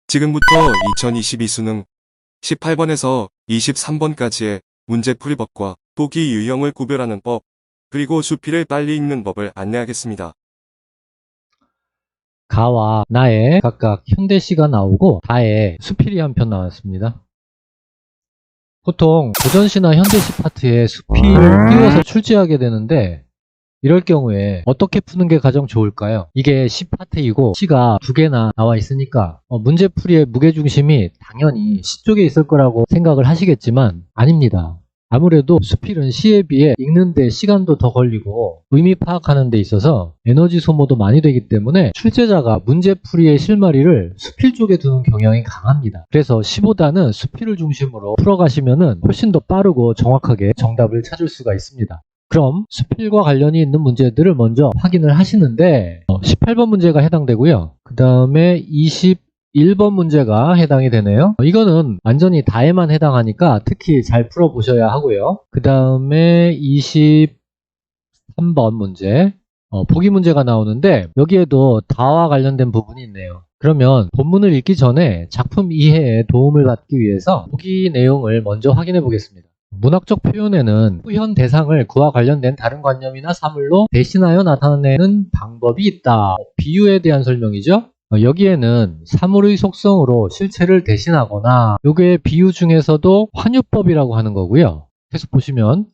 지금부터 2022 수능 18번에서 23번까지의 문제풀이법과 보기 유형을 구별하는 법, 그리고 수필을 빨리 읽는 법을 안내하겠습니다. 가와 나의 각각 현대시가 나오고 다의 수필이 한 편 나왔습니다. 보통 고전시나 현대시 파트에 수필을 띄워서 출제하게 되는데 이럴 경우에 어떻게 푸는 게 가장 좋을까요? 이게 시 파트이고 시가 두 개나 나와 있으니까 문제풀이의 무게중심이 당연히 시 쪽에 있을 거라고 생각을 하시겠지만 아닙니다. 아무래도 수필은 시에 비해 읽는데 시간도 더 걸리고 의미 파악하는 데 있어서 에너지 소모도 많이 되기 때문에 출제자가 문제풀이의 실마리를 수필 쪽에 두는 경향이 강합니다. 그래서 시보다는 수필을 중심으로 풀어가시면 훨씬 더 빠르고 정확하게 정답을 찾을 수가 있습니다. 그럼 수필과 관련이 있는 문제들을 먼저 확인을 하시는데 18번 문제가 해당되고요. 그 다음에 21번 문제가 해당이 되네요. 이거는 완전히 다에만 해당하니까 특히 잘 풀어보셔야 하고요. 그 다음에 23번 문제 보기 문제가 나오는데 여기에도 다와 관련된 부분이 있네요. 그러면 본문을 읽기 전에 작품 이해에 도움을 받기 위해서 보기 내용을 먼저 확인해 보겠습니다. 문학적 표현에는 후현 대상을 그와 관련된 다른 관념이나 사물로 대신하여 나타내는 방법이 있다. 비유에 대한 설명이죠. 여기에는 사물의 속성으로 실체를 대신하거나 요게 비유 중에서도 환유법이라고 하는 거고요. 계속 보시면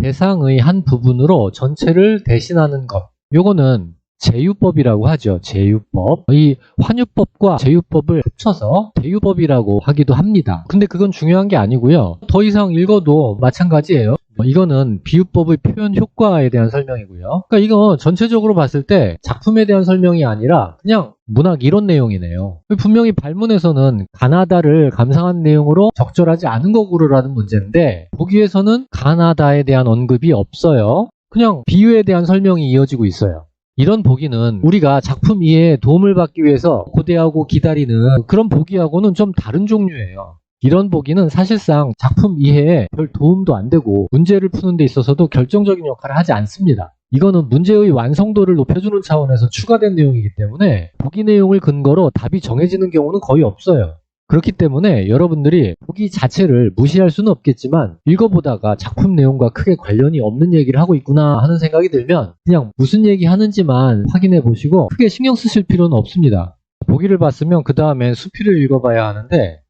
대상의 한 부분으로 전체를 대신하는 것. 요거는 제유법이라고 하죠. 제유법. 이 환유법과 제유법을 합쳐서 제유법이라고 하기도 합니다. 근데 그건 중요한 게 아니고요. 더 이상 읽어도 마찬가지예요. 이거는 비유법의 표현 효과에 대한 설명이고요. 그러니까 이거 전체적으로 봤을 때 작품에 대한 설명이 아니라 그냥 문학 이론 내용이네요. 분명히 발문에서는 가나다를 감상한 내용으로 적절하지 않은 거 고르라는 문제인데 보기에서는 가나다에 대한 언급이 없어요. 그냥 비유에 대한 설명이 이어지고 있어요. 이런 보기는 우리가 작품 이해에 도움을 받기 위해서 고대하고 기다리는 그런 보기하고는 좀 다른 종류예요. 이런 보기는 사실상 작품 이해에 별 도움도 안 되고 문제를 푸는 데 있어서도 결정적인 역할을 하지 않습니다. 이거는 문제의 완성도를 높여주는 차원에서 추가된 내용이기 때문에 보기 내용을 근거로 답이 정해지는 경우는 거의 없어요. 그렇기 때문에 여러분들이 보기 자체를 무시할 수는 없겠지만 읽어보다가 작품 내용과 크게 관련이 없는 얘기를 하고 있구나 하는 생각이 들면 그냥 무슨 얘기 하는지만 확인해 보시고 크게 신경 쓰실 필요는 없습니다. 보기를 봤으면 그 다음에 수필을 읽어봐야 하는데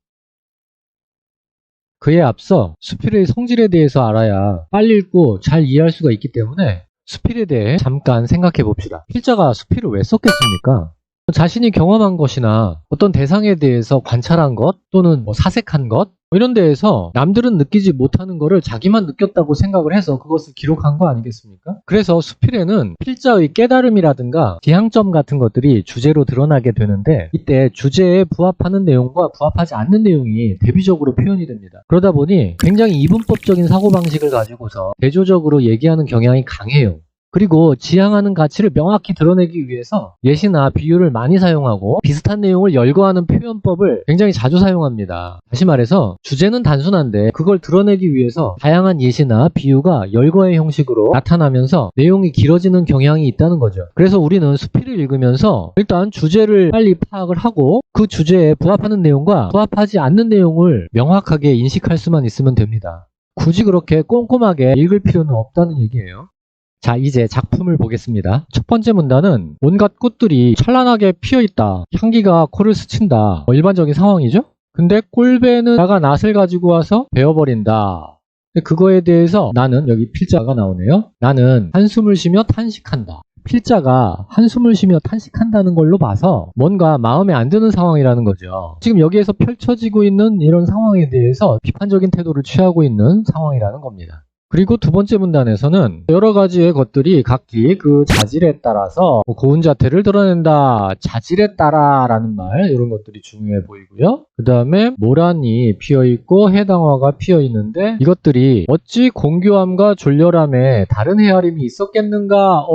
그에 앞서 수필의 성질에 대해서 알아야 빨리 읽고 잘 이해할 수가 있기 때문에 수필에 대해 잠깐 생각해 봅시다. 필자가 수필을 왜 썼겠습니까? 자신이 경험한 것이나 어떤 대상에 대해서 관찰한 것 또는 사색한 것 이런 데에서 남들은 느끼지 못하는 거를 자기만 느꼈다고 생각을 해서 그것을 기록한 거 아니겠습니까? 그래서 수필에는 필자의 깨달음이라든가 지향점 같은 것들이 주제로 드러나게 되는데 이때 주제에 부합하는 내용과 부합하지 않는 내용이 대비적으로 표현이 됩니다. 그러다 보니 굉장히 이분법적인 사고방식을 가지고서 대조적으로 얘기하는 경향이 강해요. 그리고 지향하는 가치를 명확히 드러내기 위해서 예시나 비유를 많이 사용하고 비슷한 내용을 열거하는 표현법을 굉장히 자주 사용합니다. 다시 말해서 주제는 단순한데 그걸 드러내기 위해서 다양한 예시나 비유가 열거의 형식으로 나타나면서 내용이 길어지는 경향이 있다는 거죠. 그래서 우리는 수필을 읽으면서 일단 주제를 빨리 파악을 하고 그 주제에 부합하는 내용과 부합하지 않는 내용을 명확하게 인식할 수만 있으면 됩니다. 굳이 그렇게 꼼꼼하게 읽을 필요는 없다는 얘기예요. 자, 이제 작품을 보겠습니다. 첫 번째 문단은 온갖 꽃들이 찬란하게 피어있다. 향기가 코를 스친다. 일반적인 상황이죠? 근데 꼴배는 나가 낫을 가지고 와서 베어버린다. 그거에 대해서 나는, 여기 필자가 나오네요. 나는 한숨을 쉬며 탄식한다. 필자가 한숨을 쉬며 탄식한다는 걸로 봐서 뭔가 마음에 안 드는 상황이라는 거죠. 지금 여기에서 펼쳐지고 있는 이런 상황에 대해서 비판적인 태도를 취하고 있는 상황이라는 겁니다. 그리고 두 번째 문단에서는 여러 가지의 것들이 각기 그 자질에 따라서 고운 자태를 드러낸다. 자질에 따라 라는 말 이런 것들이 중요해 보이고요. 그 다음에 모란이 피어있고 해당화가 피어있는데 이것들이 어찌 공교함과 졸렬함에 다른 헤아림이 있었겠는가.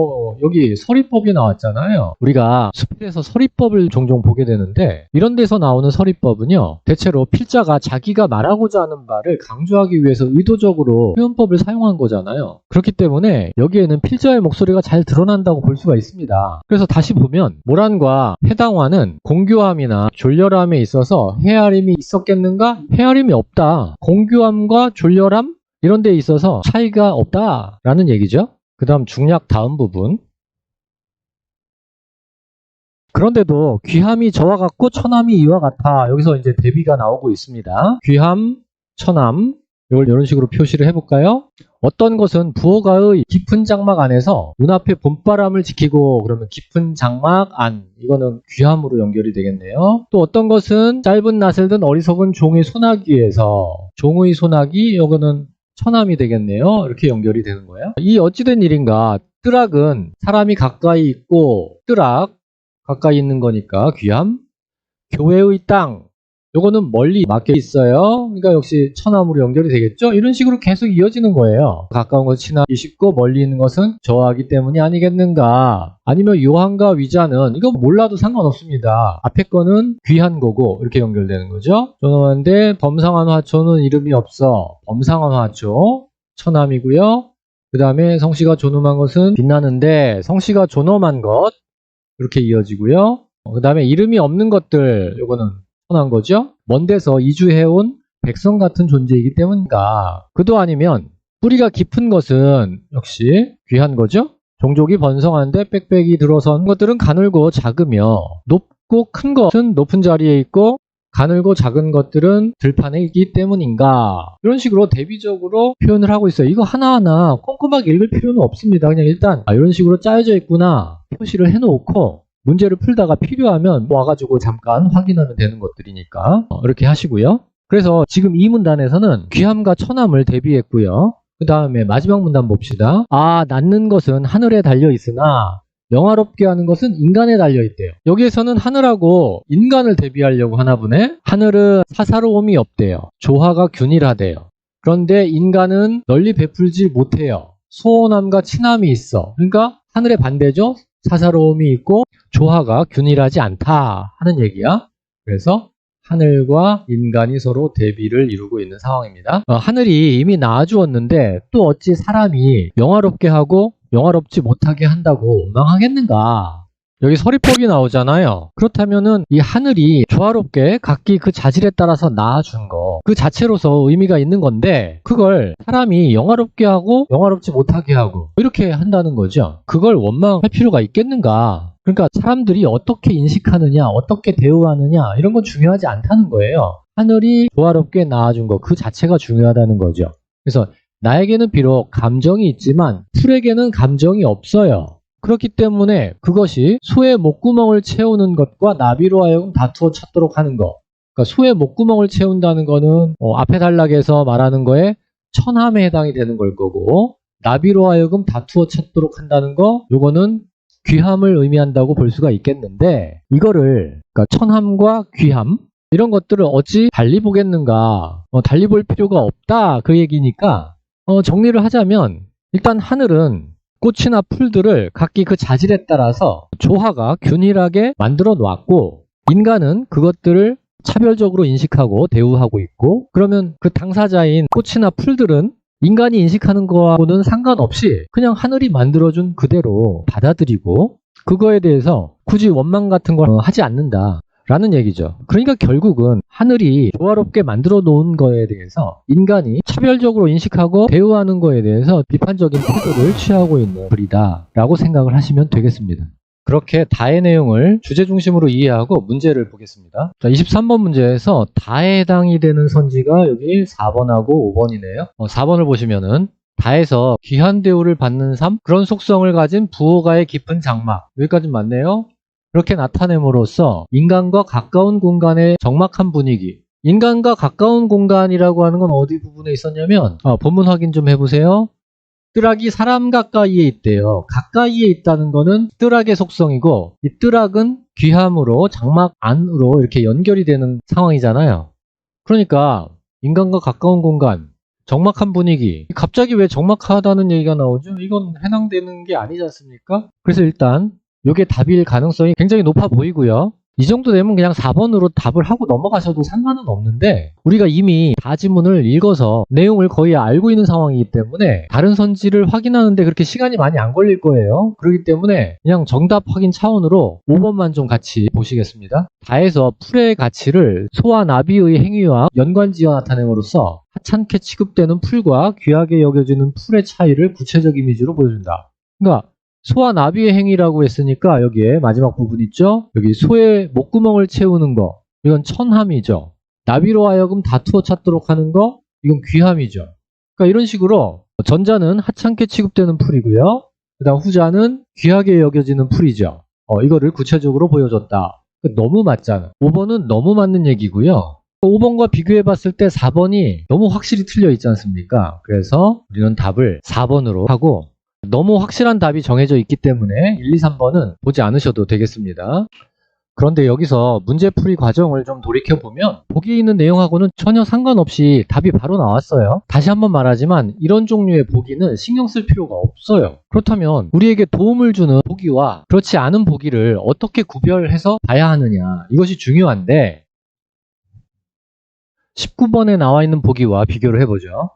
여기 서리법이 나왔잖아요. 우리가 수필에서 서리법을 종종 보게 되는데 이런 데서 나오는 서리법은요 대체로 필자가 자기가 말하고자 하는 바를 강조하기 위해서 의도적으로 표현법을 사용한 거잖아요. 그렇기 때문에 여기에는 필자의 목소리가 잘 드러난다고 볼 수가 있습니다. 그래서 다시 보면 모란과 해당화는 공교함이나 졸렬함에 있어서 헤아림이 있었겠는가? 헤아림이 없다. 공교함과 졸렬함? 이런 데 있어서 차이가 없다라는 얘기죠. 그 다음 중략 다음 부분. 그런데도 귀함이 저와 같고 천함이 이와 같아. 여기서 이제 대비가 나오고 있습니다. 귀함, 천함. 이걸 이런 식으로 표시를 해볼까요? 어떤 것은 부호가의 깊은 장막 안에서 눈앞에 봄바람을 지키고 그러면 깊은 장막 안. 이거는 귀함으로 연결이 되겠네요. 또 어떤 것은 짧은 낯을 든 어리석은 종의 소나기에서 종의 소나기. 이거는 천함이 되겠네요. 이렇게 연결이 되는 거예요. 이 어찌된 일인가? 뜨락은 사람이 가까이 있고 뜨락 가까이 있는 거니까 귀함. 교회의 땅. 요거는 멀리 맡겨 있어요. 그러니까 역시 천함으로 연결이 되겠죠? 이런 식으로 계속 이어지는 거예요. 가까운 것은 친하기 쉽고 멀리 있는 것은 저하기 때문이 아니겠는가? 아니면 요한과 위자는 이거 몰라도 상관없습니다. 앞에 거는 귀한 거고 이렇게 연결되는 거죠. 존엄한데 범상한 화초는 이름이 없어. 범상한 화초 천함이고요. 그 다음에 성씨가 존엄한 것은 빛나는데 성씨가 존엄한 것 이렇게 이어지고요. 그 다음에 이름이 없는 것들 요거는 한 거죠. 먼 데서 이주해온 백성 같은 존재이기 때문인가. 그도 아니면 뿌리가 깊은 것은 역시 귀한 거죠. 종족이 번성한데 빽빽이 들어선 것들은 가늘고 작으며 높고 큰 것은 높은 자리에 있고 가늘고 작은 것들은 들판에 있기 때문인가. 이런 식으로 대비적으로 표현을 하고 있어요. 이거 하나하나 꼼꼼하게 읽을 필요는 없습니다. 그냥 일단 이런 식으로 짜여져 있구나 표시를 해놓고 문제를 풀다가 필요하면 와가지고 잠깐 확인하면 되는 것들이니까 이렇게 하시고요. 그래서 지금 이 문단에서는 귀함과 천함을 대비했고요. 그 다음에 마지막 문단 봅시다. 낳는 것은 하늘에 달려 있으나 영화롭게 하는 것은 인간에 달려 있대요. 여기에서는 하늘하고 인간을 대비하려고 하나 보네. 하늘은 사사로움이 없대요. 조화가 균일하대요. 그런데 인간은 널리 베풀지 못해요. 소원함과 친함이 있어. 그러니까 하늘의 반대죠. 사사로움이 있고 조화가 균일하지 않다 하는 얘기야. 그래서 하늘과 인간이 서로 대비를 이루고 있는 상황입니다. 하늘이 이미 낳아주었는데 또 어찌 사람이 영화롭게 하고 영화롭지 못하게 한다고 원망하겠는가? 여기 서리법이 나오잖아요. 그렇다면은 이 하늘이 조화롭게 각기 그 자질에 따라서 낳아준 거, 그 자체로서 의미가 있는 건데 그걸 사람이 영화롭게 하고 영화롭지 못하게 하고 이렇게 한다는 거죠. 그걸 원망할 필요가 있겠는가? 그러니까 사람들이 어떻게 인식하느냐, 어떻게 대우하느냐 이런 건 중요하지 않다는 거예요. 하늘이 조화롭게 낳아준 거, 그 자체가 중요하다는 거죠. 그래서 나에게는 비록 감정이 있지만 풀에게는 감정이 없어요. 그렇기 때문에 그것이 소의 목구멍을 채우는 것과 나비로 하여금 다투어 찾도록 하는 것. 그러니까 소의 목구멍을 채운다는 거는 앞에 단락에서 말하는 거에 천함에 해당이 되는 걸 거고 나비로 하여금 다투어 찾도록 한다는 거 요거는 귀함을 의미한다고 볼 수가 있겠는데 이거를 그러니까 천함과 귀함 이런 것들을 어찌 달리 보겠는가 달리 볼 필요가 없다 그 얘기니까 정리를 하자면 일단 하늘은 꽃이나 풀들을 각기 그 자질에 따라서 조화가 균일하게 만들어 놨고 인간은 그것들을 차별적으로 인식하고 대우하고 있고 그러면 그 당사자인 꽃이나 풀들은 인간이 인식하는 거하고는 상관없이 그냥 하늘이 만들어준 그대로 받아들이고 그거에 대해서 굳이 원망 같은 걸 하지 않는다. 라는 얘기죠. 그러니까 결국은 하늘이 조화롭게 만들어 놓은 거에 대해서 인간이 차별적으로 인식하고 대우하는 거에 대해서 비판적인 태도를 취하고 있는 글이다 라고 생각을 하시면 되겠습니다. 그렇게 다의 내용을 주제 중심으로 이해하고 문제를 보겠습니다. 자, 23번 문제에서 다에 해당이 되는 선지가 여기 4번하고 5번이네요. 4번을 보시면은 다에서 귀한 대우를 받는 삶, 그런 속성을 가진 부호가의 깊은 장막 여기까지는 맞네요. 그렇게 나타냄으로써 인간과 가까운 공간의 적막한 분위기 인간과 가까운 공간이라고 하는 건 어디 부분에 있었냐면 본문 확인 좀 해보세요. 뜨락이 사람 가까이에 있대요. 가까이에 있다는 거는 뜨락의 속성이고 이 뜨락은 귀함으로 장막 안으로 이렇게 연결이 되는 상황이잖아요. 그러니까 인간과 가까운 공간 적막한 분위기 갑자기 왜 적막하다는 얘기가 나오죠? 이건 해당되는 게 아니지 않습니까? 그래서 일단 이게 답일 가능성이 굉장히 높아 보이고요. 이 정도 되면 그냥 4번으로 답을 하고 넘어가셔도 상관은 없는데 우리가 이미 다 지문을 읽어서 내용을 거의 알고 있는 상황이기 때문에 다른 선지를 확인하는데 그렇게 시간이 많이 안 걸릴 거예요. 그렇기 때문에 그냥 정답 확인 차원으로 5번만 좀 같이 보시겠습니다. 다해서 풀의 가치를 소와 나비의 행위와 연관지어 나타냄으로써 하찮게 취급되는 풀과 귀하게 여겨지는 풀의 차이를 구체적 이미지로 보여준다. 그러니까 소와 나비의 행위라고 했으니까 여기에 마지막 부분 있죠? 여기 소의 목구멍을 채우는 거, 이건 천함이죠. 나비로 하여금 다투어 찾도록 하는 거, 이건 귀함이죠. 그러니까 이런 식으로 전자는 하찮게 취급되는 풀이고요. 그 다음 후자는 귀하게 여겨지는 풀이죠. 이거를 구체적으로 보여줬다. 너무 맞잖아. 5번은 너무 맞는 얘기고요. 5번과 비교해 봤을 때 4번이 너무 확실히 틀려 있지 않습니까? 그래서 우리는 답을 4번으로 하고 너무 확실한 답이 정해져 있기 때문에 1, 2, 3번은 보지 않으셔도 되겠습니다. 그런데 여기서 문제풀이 과정을 좀 돌이켜보면 보기에 있는 내용하고는 전혀 상관없이 답이 바로 나왔어요. 다시 한번 말하지만 이런 종류의 보기는 신경 쓸 필요가 없어요. 그렇다면 우리에게 도움을 주는 보기와 그렇지 않은 보기를 어떻게 구별해서 봐야 하느냐, 이것이 중요한데 19번에 나와 있는 보기와 비교를 해보죠.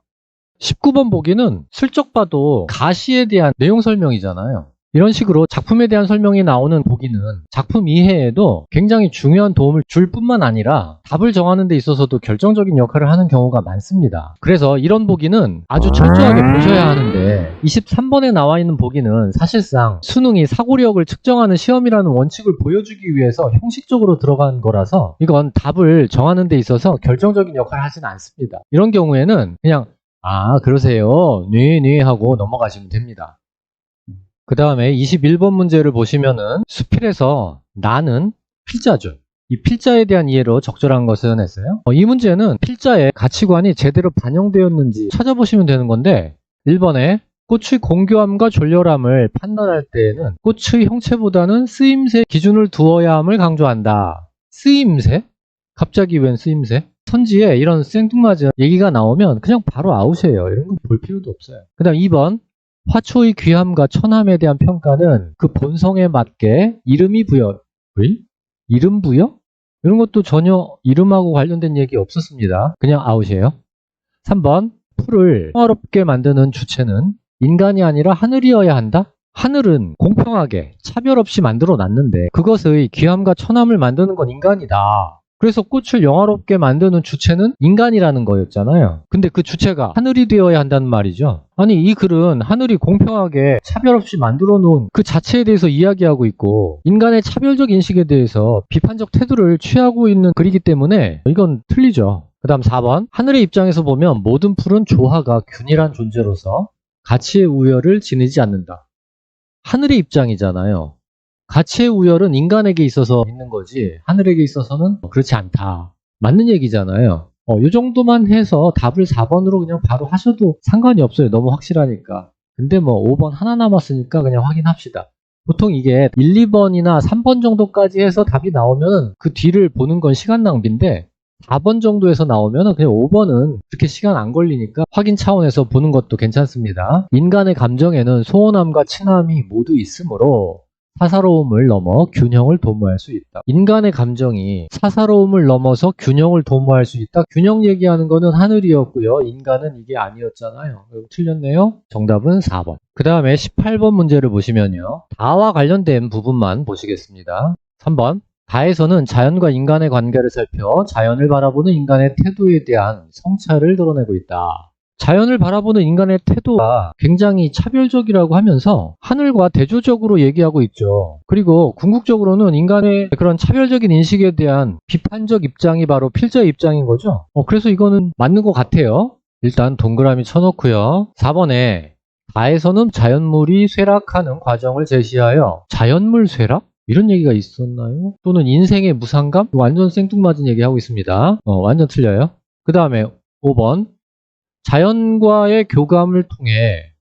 19번 보기는 슬쩍 봐도 가시에 대한 내용 설명이잖아요. 이런 식으로 작품에 대한 설명이 나오는 보기는 작품 이해에도 굉장히 중요한 도움을 줄 뿐만 아니라 답을 정하는 데 있어서도 결정적인 역할을 하는 경우가 많습니다. 그래서 이런 보기는 아주 철저하게 보셔야 하는데 23번에 나와 있는 보기는 사실상 수능이 사고력을 측정하는 시험이라는 원칙을 보여주기 위해서 형식적으로 들어간 거라서 이건 답을 정하는 데 있어서 결정적인 역할을 하지는 않습니다. 이런 경우에는 그냥 그러세요. 네 하고 넘어가시면 됩니다. 그 다음에 21번 문제를 보시면은 수필에서 나는 필자죠. 이 필자에 대한 이해로 적절한 것은 했어요. 이 문제는 필자의 가치관이 제대로 반영되었는지 찾아보시면 되는 건데 1번에 꽃의 공교함과 졸렬함을 판단할 때에는 꽃의 형체보다는 쓰임새 기준을 두어야 함을 강조한다. 쓰임새? 갑자기 웬 쓰임새? 선지에 이런 생뚱맞은 얘기가 나오면 그냥 바로 아웃이에요. 이런 거 볼 필요도 없어요. 그 다음 2번 화초의 귀함과 천함에 대한 평가는 그 본성에 맞게 이름이 부여 이름 부여? 이런 것도 전혀 이름하고 관련된 얘기 없었습니다. 그냥 아웃이에요. 3번 풀을 평화롭게 만드는 주체는 인간이 아니라 하늘이어야 한다? 하늘은 공평하게 차별 없이 만들어 놨는데 그것의 귀함과 천함을 만드는 건 인간이다. 그래서 꽃을 영화롭게 만드는 주체는 인간이라는 거였잖아요. 근데 그 주체가 하늘이 되어야 한다는 말이죠. 아니 이 글은 하늘이 공평하게 차별 없이 만들어 놓은 그 자체에 대해서 이야기하고 있고 인간의 차별적 인식에 대해서 비판적 태도를 취하고 있는 글이기 때문에 이건 틀리죠. 그 다음 4번 하늘의 입장에서 보면 모든 풀은 조화가 균일한 존재로서 가치의 우열을 지니지 않는다. 하늘의 입장이잖아요. 가치의 우열은 인간에게 있어서 있는 거지 하늘에게 있어서는 그렇지 않다. 맞는 얘기잖아요. 이 정도만 해서 답을 4번으로 그냥 바로 하셔도 상관이 없어요. 너무 확실하니까. 근데 5번 하나 남았으니까 그냥 확인합시다. 보통 이게 1, 2번이나 3번 정도까지 해서 답이 나오면 그 뒤를 보는 건 시간 낭비인데 4번 정도에서 나오면 그냥 5번은 그렇게 시간 안 걸리니까 확인 차원에서 보는 것도 괜찮습니다. 인간의 감정에는 소원함과 친함이 모두 있으므로 사사로움을 넘어 균형을 도모할 수 있다. 인간의 감정이 사사로움을 넘어서 균형을 도모할 수 있다. 균형 얘기하는 거는 하늘이었고요. 인간은 이게 아니었잖아요. 틀렸네요. 정답은 4번. 그 다음에 18번 문제를 보시면요. 다와 관련된 부분만 보시겠습니다. 3번. 다에서는 자연과 인간의 관계를 살펴 자연을 바라보는 인간의 태도에 대한 성찰을 드러내고 있다. 자연을 바라보는 인간의 태도가 굉장히 차별적이라고 하면서 하늘과 대조적으로 얘기하고 있죠. 그리고 궁극적으로는 인간의 그런 차별적인 인식에 대한 비판적 입장이 바로 필자의 입장인 거죠. 그래서 이거는 맞는 것 같아요. 일단 동그라미 쳐놓고요. 4번에 다에서는 자연물이 쇠락하는 과정을 제시하여 자연물 쇠락? 이런 얘기가 있었나요? 또는 인생의 무상감? 완전 생뚱맞은 얘기하고 있습니다. 완전 틀려요. 그 다음에 5번 자연과의 교감을 통해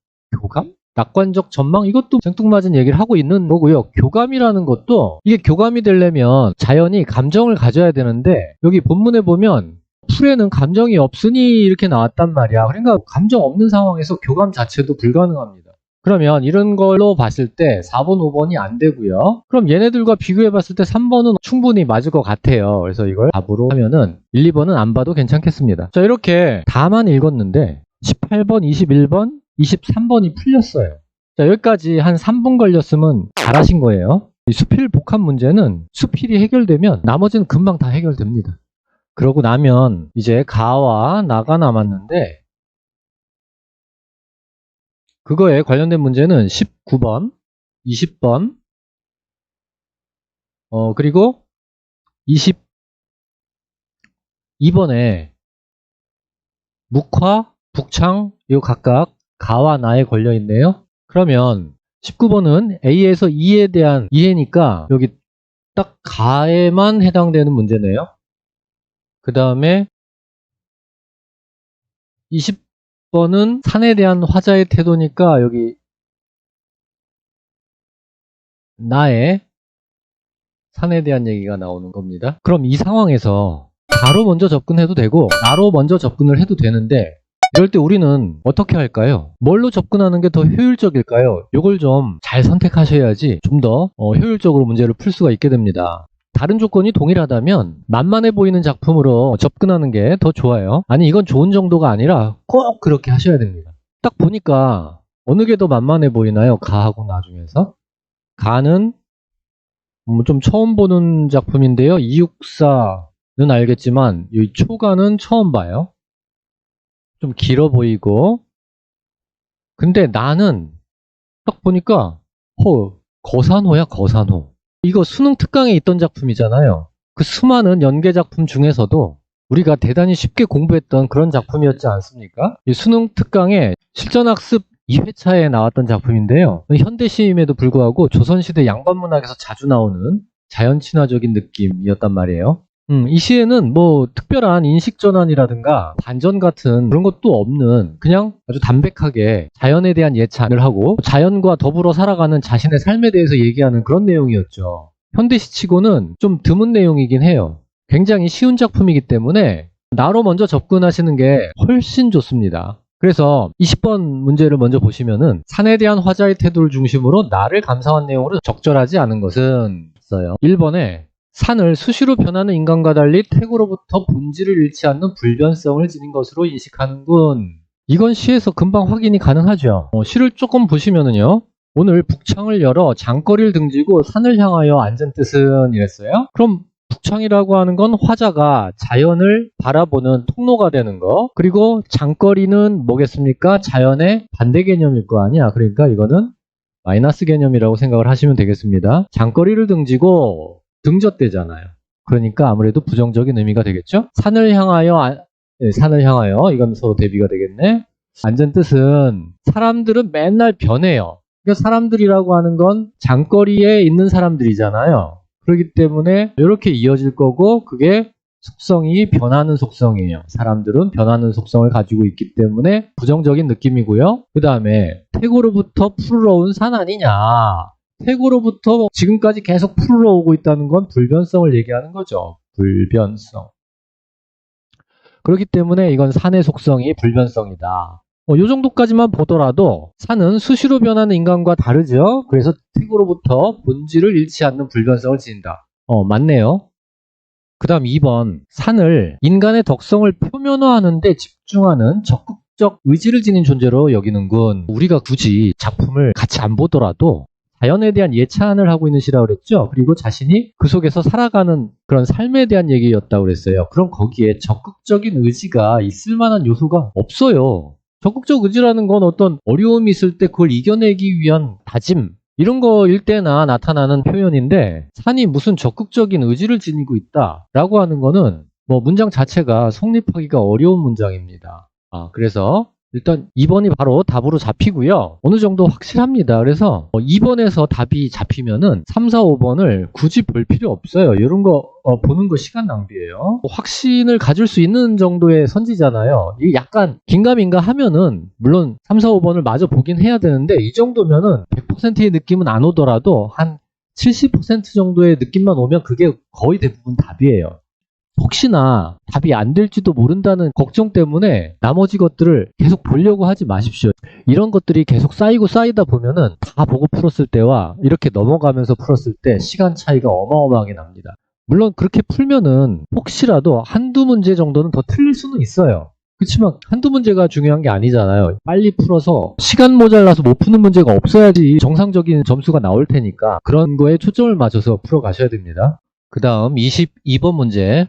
교감? 낙관적 전망? 이것도 생뚱맞은 얘기를 하고 있는 거고요. 교감이라는 것도 이게 교감이 되려면 자연이 감정을 가져야 되는데 여기 본문에 보면 풀에는 감정이 없으니 이렇게 나왔단 말이야. 그러니까 감정 없는 상황에서 교감 자체도 불가능합니다. 그러면 이런 걸로 봤을 때 4번, 5번이 안 되고요. 그럼 얘네들과 비교해 봤을 때 3번은 충분히 맞을 것 같아요. 그래서 이걸 답으로 하면은 1, 2번은 안 봐도 괜찮겠습니다. 자, 이렇게 다만 읽었는데 18번, 21번, 23번이 풀렸어요. 자, 여기까지 한 3분 걸렸으면 잘하신 거예요. 이 수필 복합 문제는 수필이 해결되면 나머지는 금방 다 해결됩니다. 그러고 나면 이제 가와 나가 남았는데 그거에 관련된 문제는 19번, 20번, 그리고 22번에 묵화, 북창, 요 각각 가와 나에 걸려 있네요. 그러면 19번은 A에서 E에 대한 이해니까 여기 딱 가에만 해당되는 문제네요. 그 다음에 20번은 산에 대한 화자의 태도니까 여기 나의 산에 대한 얘기가 나오는 겁니다. 그럼 이 상황에서 가로 먼저 접근해도 되고 나로 먼저 접근을 해도 되는데 이럴 때 우리는 어떻게 할까요? 뭘로 접근하는 게 더 효율적일까요? 이걸 좀 잘 선택하셔야지 좀 더 효율적으로 문제를 풀 수가 있게 됩니다. 다른 조건이 동일하다면 만만해 보이는 작품으로 접근하는 게 더 좋아요. 아니 이건 좋은 정도가 아니라 꼭 그렇게 하셔야 됩니다. 딱 보니까 어느 게 더 만만해 보이나요? 가하고 나 중에서? 가는 좀 처음 보는 작품인데요. 264는 알겠지만 이 초가는 처음 봐요. 좀 길어 보이고 근데 나는 딱 보니까 거산호야 거산호. 이거 수능 특강에 있던 작품이잖아요. 그 수많은 연계 작품 중에서도 우리가 대단히 쉽게 공부했던 그런 작품이었지 않습니까? 이 수능 특강에 실전학습 2회차에 나왔던 작품인데요. 현대시임에도 불구하고 조선시대 양반문학에서 자주 나오는 자연친화적인 느낌이었단 말이에요. 이 시에는 뭐 특별한 인식전환이라든가 반전 같은 그런 것도 없는 그냥 아주 담백하게 자연에 대한 예찬을 하고 자연과 더불어 살아가는 자신의 삶에 대해서 얘기하는 그런 내용이었죠. 현대시치고는 좀 드문 내용이긴 해요. 굉장히 쉬운 작품이기 때문에 나로 먼저 접근하시는 게 훨씬 좋습니다. 그래서 20번 문제를 먼저 보시면은 산에 대한 화자의 태도를 중심으로 나를 감상한 내용으로 적절하지 않은 것은 있어요. 1번에 산을 수시로 변하는 인간과 달리 태고로부터 본질을 잃지 않는 불변성을 지닌 것으로 인식하는군. 이건 시에서 금방 확인이 가능하죠. 시를 조금 보시면은요. 오늘 북창을 열어 장거리를 등지고 산을 향하여 앉은 뜻은 이랬어요. 그럼 북창이라고 하는 건 화자가 자연을 바라보는 통로가 되는 거. 그리고 장거리는 뭐겠습니까? 자연의 반대 개념일 거 아니야. 그러니까 이거는 마이너스 개념이라고 생각을 하시면 되겠습니다. 장거리를 등지고 등젖대잖아요. 그러니까 아무래도 부정적인 의미가 되겠죠? 산을 향하여, 산을 향하여, 이건 서로 대비가 되겠네. 앉은 뜻은 사람들은 맨날 변해요. 그러니까 사람들이라고 하는 건 장거리에 있는 사람들이잖아요. 그렇기 때문에 이렇게 이어질 거고 그게 속성이 변하는 속성이에요. 사람들은 변하는 속성을 가지고 있기 때문에 부정적인 느낌이고요. 그 다음에 태고로부터 푸르러운 산 아니냐. 태고로부터 지금까지 계속 풀어오고 있다는 건 불변성을 얘기하는 거죠. 불변성. 그렇기 때문에 이건 산의 속성이 불변성이다. 이 정도까지만 보더라도 산은 수시로 변하는 인간과 다르죠. 그래서 태고로부터 본질을 잃지 않는 불변성을 지닌다. 맞네요. 그 다음 2번. 산을 인간의 덕성을 표면화하는 데 집중하는 적극적 의지를 지닌 존재로 여기는군. 우리가 굳이 작품을 같이 안 보더라도 자연에 대한 예찬을 하고 있는 시라고 그랬죠. 그리고 자신이 그 속에서 살아가는 그런 삶에 대한 얘기였다고 그랬어요. 그럼 거기에 적극적인 의지가 있을 만한 요소가 없어요. 적극적 의지라는 건 어떤 어려움이 있을 때 그걸 이겨내기 위한 다짐 이런 거일 때나 나타나는 표현인데 산이 무슨 적극적인 의지를 지니고 있다라고 하는 거는 뭐 문장 자체가 성립하기가 어려운 문장입니다. 그래서 일단 2번이 바로 답으로 잡히고요. 어느 정도 확실합니다. 그래서 2번에서 답이 잡히면은 3, 4, 5번을 굳이 볼 필요 없어요. 이런 거 보는 거 시간 낭비예요. 확신을 가질 수 있는 정도의 선지잖아요. 이게 약간 긴가민가 하면은 물론 3, 4, 5번을 마저 보긴 해야 되는데 이 정도면은 100%의 느낌은 안 오더라도 한 70% 정도의 느낌만 오면 그게 거의 대부분 답이에요. 혹시나 답이 안 될지도 모른다는 걱정 때문에 나머지 것들을 계속 보려고 하지 마십시오. 이런 것들이 계속 쌓이고 쌓이다 보면은 다 보고 풀었을 때와 이렇게 넘어가면서 풀었을 때 시간 차이가 어마어마하게 납니다. 물론 그렇게 풀면은 혹시라도 한두 문제 정도는 더 틀릴 수는 있어요. 그렇지만 한두 문제가 중요한 게 아니잖아요. 빨리 풀어서 시간 모자라서 못 푸는 문제가 없어야지 정상적인 점수가 나올 테니까 그런 거에 초점을 맞춰서 풀어가셔야 됩니다. 그 다음 22번 문제.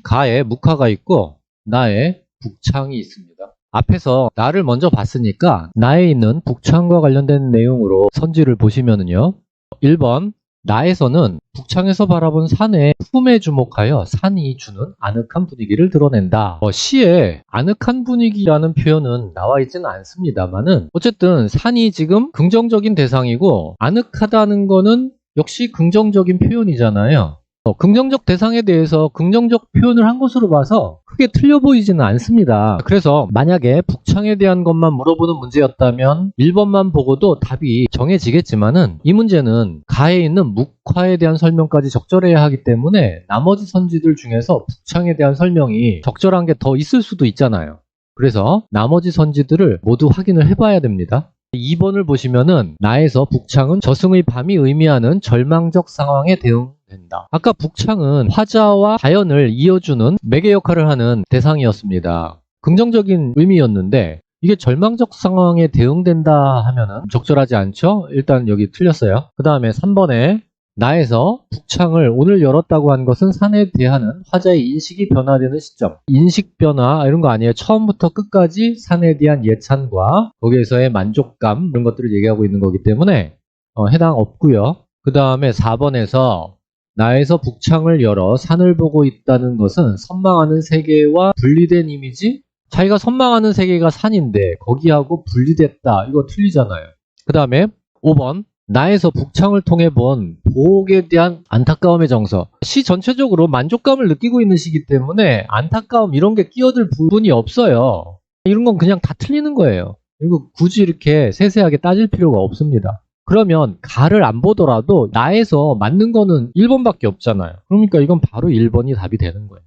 가에 묵화가 있고 나에 북창이 있습니다. 앞에서 나를 먼저 봤으니까 나에 있는 북창과 관련된 내용으로 선지를 보시면은요. 1번 나에서는 북창에서 바라본 산의 품에 주목하여 산이 주는 아늑한 분위기를 드러낸다. 시에 아늑한 분위기라는 표현은 나와 있지는 않습니다만은 어쨌든 산이 지금 긍정적인 대상이고 아늑하다는 거는 역시 긍정적인 표현이잖아요. 긍정적 대상에 대해서 긍정적 표현을 한 것으로 봐서 크게 틀려 보이지는 않습니다. 그래서 만약에 북창에 대한 것만 물어보는 문제였다면 1번만 보고도 답이 정해지겠지만은 이 문제는 가에 있는 묵화에 대한 설명까지 적절해야 하기 때문에 나머지 선지들 중에서 북창에 대한 설명이 적절한 게 더 있을 수도 있잖아요. 그래서 나머지 선지들을 모두 확인을 해봐야 됩니다. 2번을 보시면은 나에서 북창은 저승의 밤이 의미하는 절망적 상황에 대응된다. 아까 북창은 화자와 자연을 이어주는 매개 역할을 하는 대상이었습니다. 긍정적인 의미였는데 이게 절망적 상황에 대응된다 하면은 적절하지 않죠? 일단 여기 틀렸어요. 그 다음에 3번에 나에서 북창을 오늘 열었다고 한 것은 산에 대한 화자의 인식이 변화되는 시점. 인식 변화 이런 거 아니에요. 처음부터 끝까지 산에 대한 예찬과 거기에서의 만족감 이런 것들을 얘기하고 있는 거기 때문에 해당 없고요. 그 다음에 4번에서 나에서 북창을 열어 산을 보고 있다는 것은 선망하는 세계와 분리된 이미지? 자기가 선망하는 세계가 산인데 거기하고 분리됐다. 이거 틀리잖아요. 그 다음에 5번 나에서 북창을 통해 본 보옥에 대한 안타까움의 정서. 시 전체적으로 만족감을 느끼고 있는 시기 때문에 안타까움 이런 게 끼어들 부분이 없어요. 이런 건 그냥 다 틀리는 거예요. 그리고 굳이 이렇게 세세하게 따질 필요가 없습니다. 그러면 가를 안 보더라도 나에서 맞는 거는 1번밖에 없잖아요. 그러니까 이건 바로 1번이 답이 되는 거예요.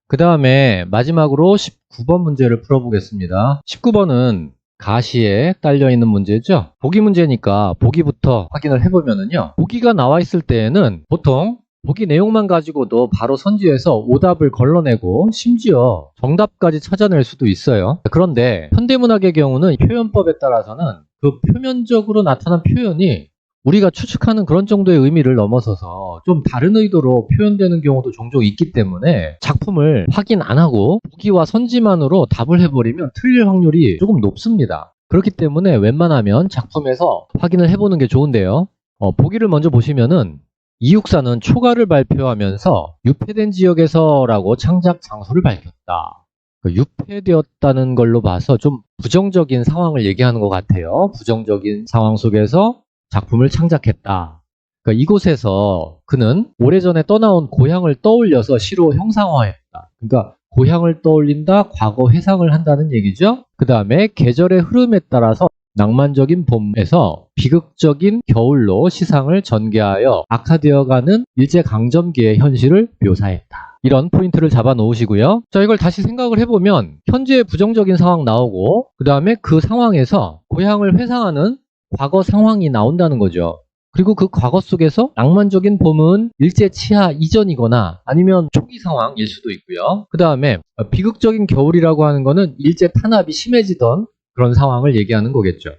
그 다음에 마지막으로 19번 문제를 풀어보겠습니다. 19번은 가시에 딸려있는 문제죠. 보기 문제니까 보기부터 확인을 해보면은요. 보기가 나와 있을 때에는 보통 보기 내용만 가지고도 바로 선지에서 오답을 걸러내고 심지어 정답까지 찾아낼 수도 있어요. 그런데 현대문학의 경우는 표현법에 따라서는 그 표면적으로 나타난 표현이 우리가 추측하는 그런 정도의 의미를 넘어서서 좀 다른 의도로 표현되는 경우도 종종 있기 때문에 작품을 확인 안 하고 보기와 선지만으로 답을 해버리면 틀릴 확률이 조금 높습니다. 그렇기 때문에 웬만하면 작품에서 확인을 해보는 게 좋은데요. 보기를 먼저 보시면은 이육사는 초가를 발표하면서 유폐된 지역에서라고 창작 장소를 밝혔다. 유폐되었다는 걸로 봐서 좀 부정적인 상황을 얘기하는 것 같아요. 부정적인 상황 속에서 작품을 창작했다. 그러니까 이곳에서 그는 오래전에 떠나온 고향을 떠올려서 시로 형상화했다. 그러니까 고향을 떠올린다, 과거 회상을 한다는 얘기죠. 그 다음에 계절의 흐름에 따라서 낭만적인 봄에서 비극적인 겨울로 시상을 전개하여 악화되어가는 일제강점기의 현실을 묘사했다. 이런 포인트를 잡아 놓으시고요. 자, 이걸 다시 생각을 해보면 현재의 부정적인 상황 나오고 그 다음에 그 상황에서 고향을 회상하는 과거 상황이 나온다는 거죠. 그리고 그 과거 속에서 낭만적인 봄은 일제 치하 이전이거나 아니면 초기 상황일 수도 있고요. 그 다음에 비극적인 겨울이라고 하는 거는 일제 탄압이 심해지던 그런 상황을 얘기하는 거겠죠.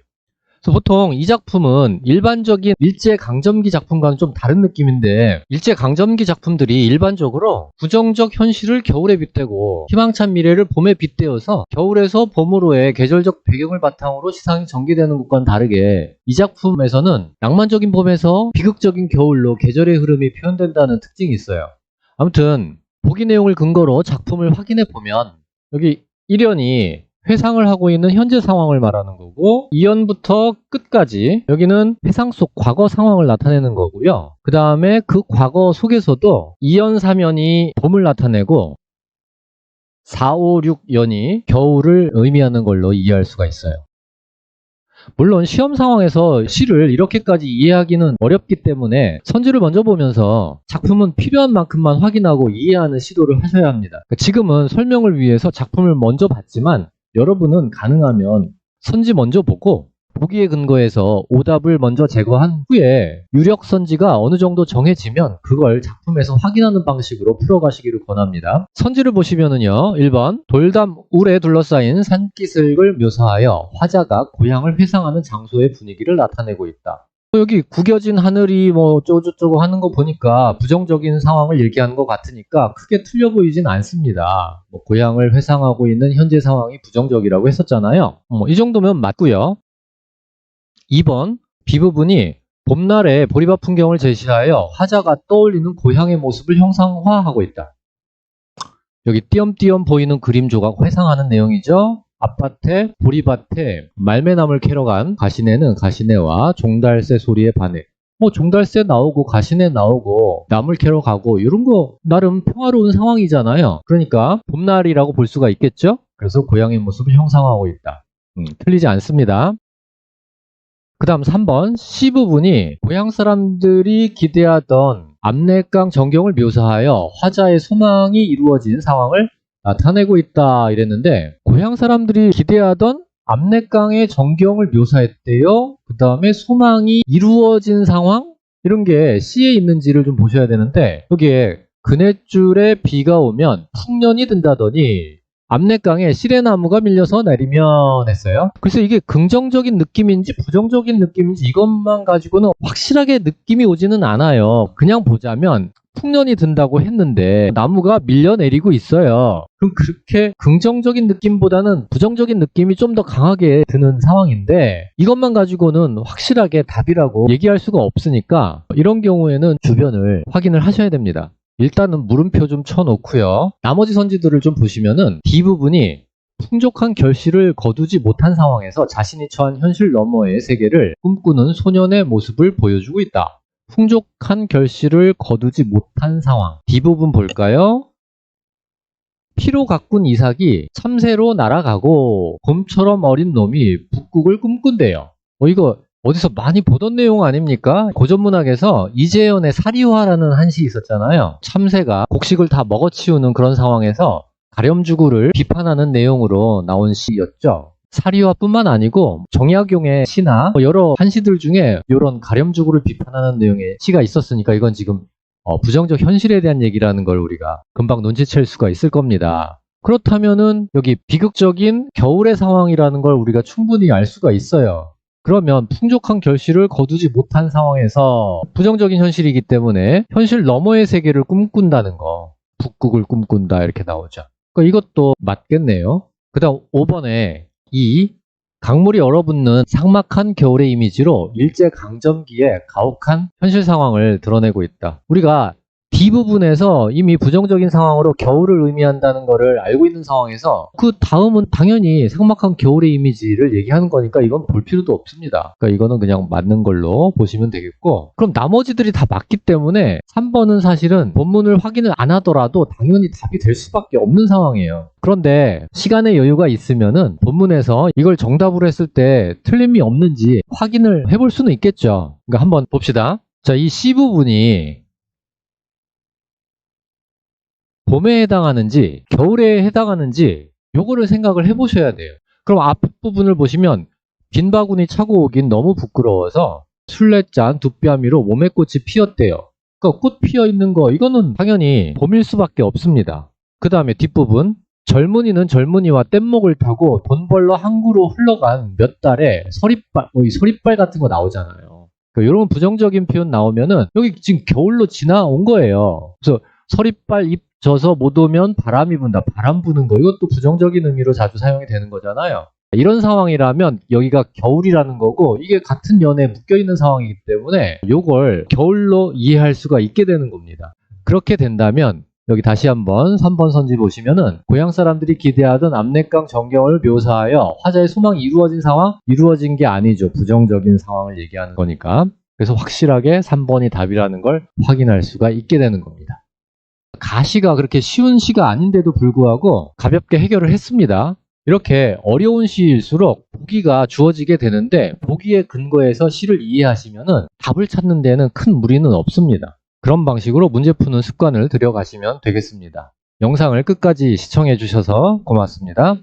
그래서 보통 이 작품은 일반적인 일제강점기 작품과는 좀 다른 느낌인데 일제강점기 작품들이 일반적으로 부정적 현실을 겨울에 빗대고 희망찬 미래를 봄에 빗대어서 겨울에서 봄으로의 계절적 배경을 바탕으로 시상이 전개되는 것과는 다르게 이 작품에서는 낭만적인 봄에서 비극적인 겨울로 계절의 흐름이 표현된다는 특징이 있어요. 아무튼 보기 내용을 근거로 작품을 확인해 보면 여기 1연이 회상을 하고 있는 현재 상황을 말하는 거고 2연부터 끝까지 여기는 회상 속 과거 상황을 나타내는 거고요. 그 다음에 그 과거 속에서도 2연, 3연이 봄을 나타내고 4, 5, 6연이 겨울을 의미하는 걸로 이해할 수가 있어요. 물론 시험 상황에서 시를 이렇게까지 이해하기는 어렵기 때문에 선지를 먼저 보면서 작품은 필요한 만큼만 확인하고 이해하는 시도를 하셔야 합니다. 지금은 설명을 위해서 작품을 먼저 봤지만 여러분은 가능하면 선지 먼저 보고 보기에 근거해서 오답을 먼저 제거한 후에 유력 선지가 어느 정도 정해지면 그걸 작품에서 확인하는 방식으로 풀어가시기를 권합니다. 선지를 보시면은요. 1번 돌담 울에 둘러싸인 산기슭을 묘사하여 화자가 고향을 회상하는 장소의 분위기를 나타내고 있다. 여기 구겨진 하늘이 뭐 어쩌고저쩌고 하는 거 보니까 부정적인 상황을 얘기하는 것 같으니까 크게 틀려 보이진 않습니다. 뭐 고향을 회상하고 있는 현재 상황이 부정적이라고 했었잖아요. 이 정도면 맞고요. 2번 B부분이 봄날의 보리밭 풍경을 제시하여 화자가 떠올리는 고향의 모습을 형상화하고 있다. 여기 띄엄띄엄 보이는 그림 조각 회상하는 내용이죠. 앞밭에 보리밭에 말매나물 캐러 간 가시네는 가시네와 종달새 소리에 반해. 종달새 나오고 가시네 나오고 나물 캐러 가고 이런 거 나름 평화로운 상황이잖아요. 그러니까 봄날이라고 볼 수가 있겠죠. 그래서 고향의 모습을 형상화하고 있다. 틀리지 않습니다. 그 다음 3번 C부분이 고향 사람들이 기대하던 압내강 전경을 묘사하여 화자의 소망이 이루어진 상황을 나타내고 있다 이랬는데 고향 사람들이 기대하던 압내강의 전경을 묘사했대요. 그 다음에 소망이 이루어진 상황? 이런 게 C에 있는지를 좀 보셔야 되는데 여기에 그네줄에 비가 오면 풍년이 든다더니 압내강에 시래나무가 밀려서 내리면 했어요. 그래서 이게 긍정적인 느낌인지 부정적인 느낌인지 이것만 가지고는 확실하게 느낌이 오지는 않아요. 그냥 보자면 풍년이 든다고 했는데 나무가 밀려 내리고 있어요. 그럼 그렇게 긍정적인 느낌보다는 부정적인 느낌이 좀 더 강하게 드는 상황인데 이것만 가지고는 확실하게 답이라고 얘기할 수가 없으니까 이런 경우에는 주변을 확인을 하셔야 됩니다. 일단은 물음표 좀 쳐놓고요. 나머지 선지들을 좀 보시면은 D부분이 풍족한 결실을 거두지 못한 상황에서 자신이 처한 현실 너머의 세계를 꿈꾸는 소년의 모습을 보여주고 있다. 풍족한 결실을 거두지 못한 상황. D부분 볼까요? 피로 가꾼 이삭이 참새로 날아가고 곰처럼 어린 놈이 북극을 꿈꾼대요. 이거 어디서 많이 보던 내용 아닙니까? 고전문학에서 이재현의 사리화라는 한시 있었잖아요. 참새가 곡식을 다 먹어치우는 그런 상황에서 가렴주구를 비판하는 내용으로 나온 시였죠. 사리화뿐만 아니고 정약용의 시나 여러 한시들 중에 이런 가렴주구를 비판하는 내용의 시가 있었으니까 이건 지금 부정적 현실에 대한 얘기라는 걸 우리가 금방 눈치챌 수가 있을 겁니다. 그렇다면은 여기 비극적인 겨울의 상황이라는 걸 우리가 충분히 알 수가 있어요. 그러면 풍족한 결실을 거두지 못한 상황에서 부정적인 현실이기 때문에 현실 너머의 세계를 꿈꾼다는 거, 북극을 꿈꾼다 이렇게 나오죠. 그러니까 이것도 맞겠네요. 그 다음 5번에 이 강물이 얼어붙는 삭막한 겨울의 이미지로 일제강점기의 가혹한 현실 상황을 드러내고 있다. 우리가 D부분에서 이미 부정적인 상황으로 겨울을 의미한다는 것을 알고 있는 상황에서 그 다음은 당연히 삭막한 겨울의 이미지를 얘기하는 거니까 이건 볼 필요도 없습니다. 그러니까 이거는 그냥 맞는 걸로 보시면 되겠고 그럼 나머지들이 다 맞기 때문에 3번은 사실은 본문을 확인을 안 하더라도 당연히 답이 될 수밖에 없는 상황이에요. 그런데 시간의 여유가 있으면은 본문에서 이걸 정답으로 했을 때 틀림이 없는지 확인을 해볼 수는 있겠죠. 그러니까 한번 봅시다. 자, 이 C부분이 봄에 해당하는지 겨울에 해당하는지 요거를 생각을 해보셔야 돼요. 그럼 앞부분을 보시면 빈 바구니 차고 오긴 너무 부끄러워서 술래짠 두뺨이로 몸에 꽃이 피었대요. 그러니까 꽃 피어있는 거 이거는 당연히 봄일 수밖에 없습니다. 그 다음에 뒷부분 젊은이는 젊은이와 뗏목을 타고 돈 벌러 항구로 흘러간 몇 달에 서리빨 이 서리빨 같은 거 나오잖아요. 그러니까 이런 부정적인 표현 나오면은 여기 지금 겨울로 지나온 거예요. 그래서 서리빨 잎 져서 못 오면 바람이 분다. 바람 부는 거. 이것도 부정적인 의미로 자주 사용이 되는 거잖아요. 이런 상황이라면 여기가 겨울이라는 거고 이게 같은 연에 묶여있는 상황이기 때문에 이걸 겨울로 이해할 수가 있게 되는 겁니다. 그렇게 된다면 여기 다시 한번 3번 선지 보시면은 고향 사람들이 기대하던 압내강 전경을 묘사하여 화자의 소망이 이루어진 상황? 이루어진 게 아니죠. 부정적인 상황을 얘기하는 거니까. 그래서 확실하게 3번이 답이라는 걸 확인할 수가 있게 되는 겁니다. 가시가 그렇게 쉬운 시가 아닌데도 불구하고 가볍게 해결을 했습니다. 이렇게 어려운 시일수록 보기가 주어지게 되는데 보기에 근거해서 시를 이해하시면은 답을 찾는 데는 큰 무리는 없습니다. 그런 방식으로 문제 푸는 습관을 들여가시면 되겠습니다. 영상을 끝까지 시청해 주셔서 고맙습니다.